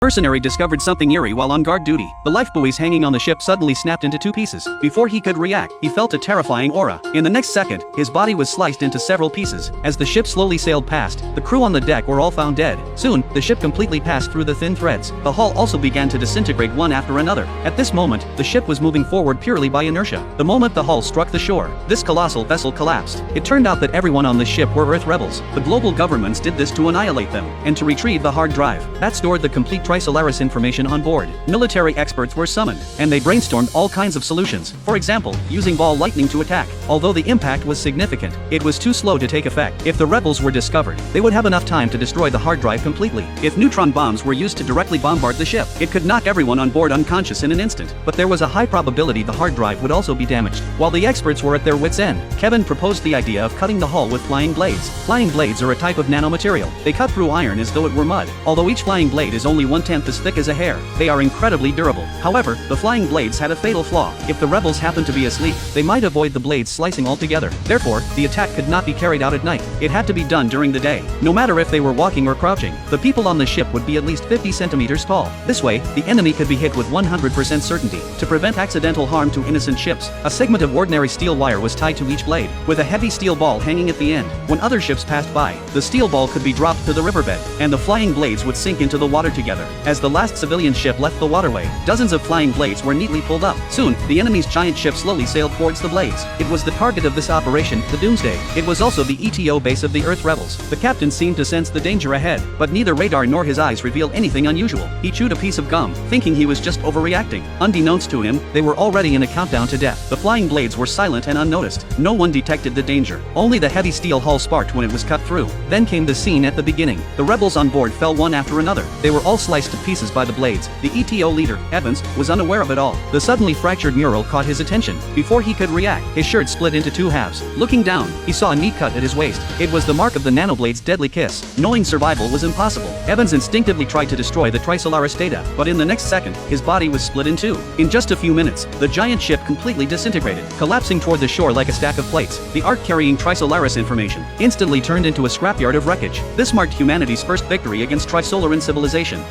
mercenary discovered something eerie while on guard duty. The lifebuoys hanging on the ship suddenly snapped into two pieces. Before he could react, he felt a terrifying aura. In the next second, his body was sliced into several pieces. As the ship slowly sailed past, the crew on the deck were all found dead. Soon, the ship completely passed through the thin threads. The hull also began to disintegrate one after another. At this moment, the ship was moving forward purely by inertia. The moment the hull struck the shore, this colossal vessel collapsed. It turned out that everyone on the ship were Earth rebels. The global governments did this to annihilate them, and to retrieve the hard drive that stored the complete Trisolaris information on board. Military experts were summoned, and they brainstormed all kinds of solutions. For example, using ball lightning to attack. Although the impact was significant, it was too slow to take effect. If the rebels were discovered, they would have enough time to destroy the hard drive completely. If neutron bombs were used to directly bombard the ship, it could knock everyone on board unconscious in an instant. But there was a high probability the hard drive would also be damaged. While the experts were at their wits' end, Kevin proposed the idea of cutting the hull with flying blades. Flying blades are a type of nanomaterial. They cut through iron as though it were mud. Although each flying blade is only 1/10 as thick as a hair, they are incredibly durable. However, the flying blades had a fatal flaw. If the rebels happened to be asleep, they might avoid the blades slicing altogether. Therefore, the attack could not be carried out at night. It had to be done during the day. No matter if they were walking or crouching, the people on the ship would be at least 50 centimeters tall. This way, the enemy could be hit with 100% certainty. To prevent accidental harm to innocent ships, a segment of ordinary steel wire was tied to each blade, with a heavy steel ball hanging at the end. When other ships passed by, the steel ball could be dropped to the riverbed, and the flying blades would sink into the water together. As the last civilian ship left the waterway, dozens of flying blades were neatly pulled up. Soon, the enemy's giant ship slowly sailed towards the blades. It was the target of this operation, the Doomsday. It was also the ETO base of the Earth rebels. The captain seemed to sense the danger ahead, but neither radar nor his eyes revealed anything unusual. He chewed a piece of gum, thinking he was just overreacting. Unbeknownst to him, they were already in a countdown to death. The flying blades were silent and unnoticed. No one detected the danger. Only the heavy steel hull sparked when it was cut through. Then came the scene at the beginning. The rebels on board fell one after another. They were all sliced to pieces by the blades. The ETO leader, Evans, was unaware of it all. The suddenly fractured mural caught his attention. Before he could react, his shirt split into two halves. Looking down, he saw a neat cut at his waist. It was the mark of the nanoblade's deadly kiss. Knowing survival was impossible, Evans instinctively tried to destroy the Trisolaris data, but in the next second, his body was split in two. In just a few minutes, the giant ship completely disintegrated, collapsing toward the shore like a stack of plates. The ark carrying Trisolaris information instantly turned into a scrapyard of wreckage. This marked humanity's first victory against Trisolaran civilization.